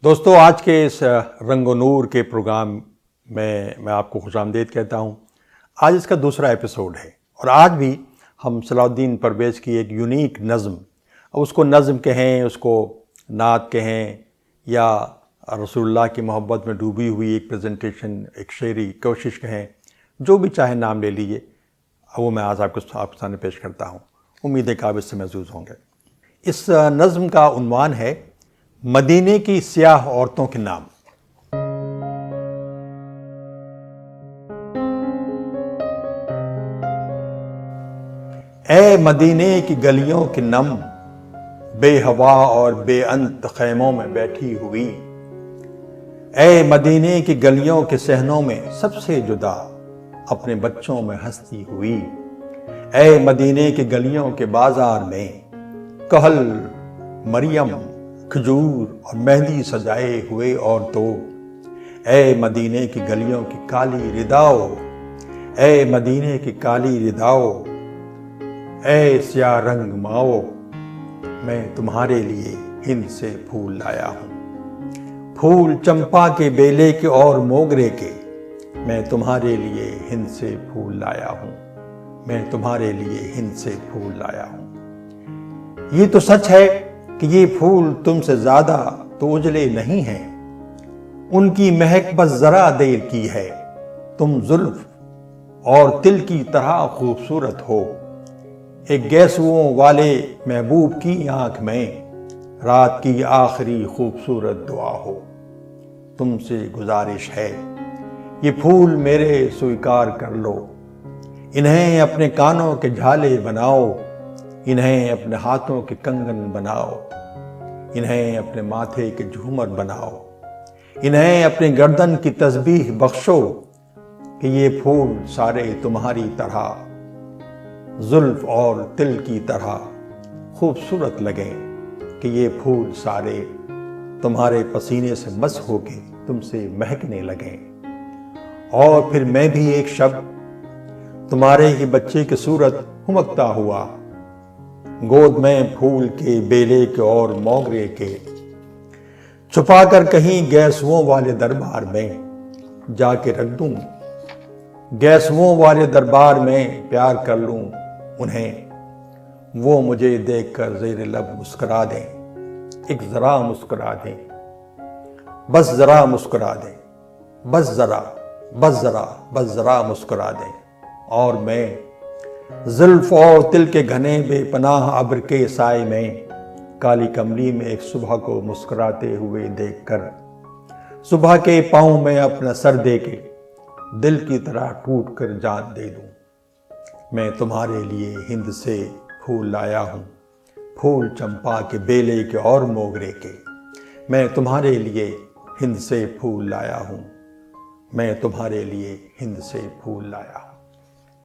دوستو، آج کے اس رنگ و نور کے پروگرام میں آپ کو خوش آمدید کہتا ہوں۔ آج اس کا دوسرا ایپیسوڈ ہے اور آج بھی ہم صلاح الدین پرویز کی ایک یونیک نظم، اس کو نظم کہیں، اس کو نعت کہیں، یا رسول اللہ کی محبت میں ڈوبی ہوئی ایک پریزنٹیشن، ایک شعری کوشش کہیں، جو بھی چاہے نام لے لیجئے، وہ میں آج آپ کے سامنے پیش کرتا ہوں۔ امید ہے کہ آپ اس سے محظوظ ہوں گے۔ اس نظم کا عنوان ہے مدینے کی سیاہ عورتوں کے نام۔ اے مدینے کی گلیوں کی نم، بے ہوا اور بے انت خیموں میں بیٹھی ہوئی، اے مدینے کی گلیوں کے صحنوں میں سب سے جدا اپنے بچوں میں ہنستی ہوئی، اے مدینے کی گلیوں کے بازار میں کہل، مریم، کھجور اور مہندی سجائے ہوئے عورتوں، اے مدینے کی گلیوں کی کالی رداؤ، اے مدینے کی کالی رداؤ، اے سیاہ رنگ ماؤ، میں تمہارے لیے ہند سے پھول لایا ہوں، پھول چمپا کے، بیلے کے اور موگرے کے، میں تمہارے لیے ہند سے پھول لایا ہوں، میں تمہارے لیے ہند سے پھول لایا ہوں۔ یہ تو سچ ہے کہ یہ پھول تم سے زیادہ تو اجلے نہیں ہیں، ان کی مہک بس ذرا دیر کی ہے، تم زلف اور تل کی طرح خوبصورت ہو، ایک گیسوؤں والے محبوب کی آنکھ میں رات کی آخری خوبصورت دعا ہو۔ تم سے گزارش ہے یہ پھول میرے سویکار کر لو، انہیں اپنے کانوں کے جھالے بناؤ، انہیں اپنے ہاتھوں کے کنگن بناؤ، انہیں اپنے ماتھے کے جھومر بناؤ، انہیں اپنے گردن کی تسبیح بخشو، کہ یہ پھول سارے تمہاری طرح زلف اور تل کی طرح خوبصورت لگیں، کہ یہ پھول سارے تمہارے پسینے سے مس ہو کے تم سے مہکنے لگیں۔ اور پھر میں بھی ایک شب تمہارے ہی بچے کی صورت ہمکتا ہوا، گود میں پھول کے، بیلے کے اور موگرے کے، چھپا کر کہیں گیسوؤں والے دربار میں جا کے رکھ دوں، گیسوؤں والے دربار میں پیار کر لوں انہیں، وہ مجھے دیکھ کر زیر لب مسکرا دیں، ایک ذرا مسکرا دیں، بس ذرا مسکرا دیں، بس ذرا، بس ذرا، بس ذرا مسکرا دیں، اور میں زلف اور تل کے گھنے بے پناہ ابر کے سائے میں کالی کملی میں ایک صبح کو مسکراتے ہوئے دیکھ کر صبح کے پاؤں میں اپنا سر دے کے دل کی طرح ٹوٹ کر جان دے دوں۔ میں تمہارے لیے ہند سے پھول لایا ہوں، پھول چمپا کے، بیلے کے اور موگرے کے، میں تمہارے لیے ہند سے پھول لایا ہوں، میں تمہارے لیے ہند سے پھول لایا ہوں۔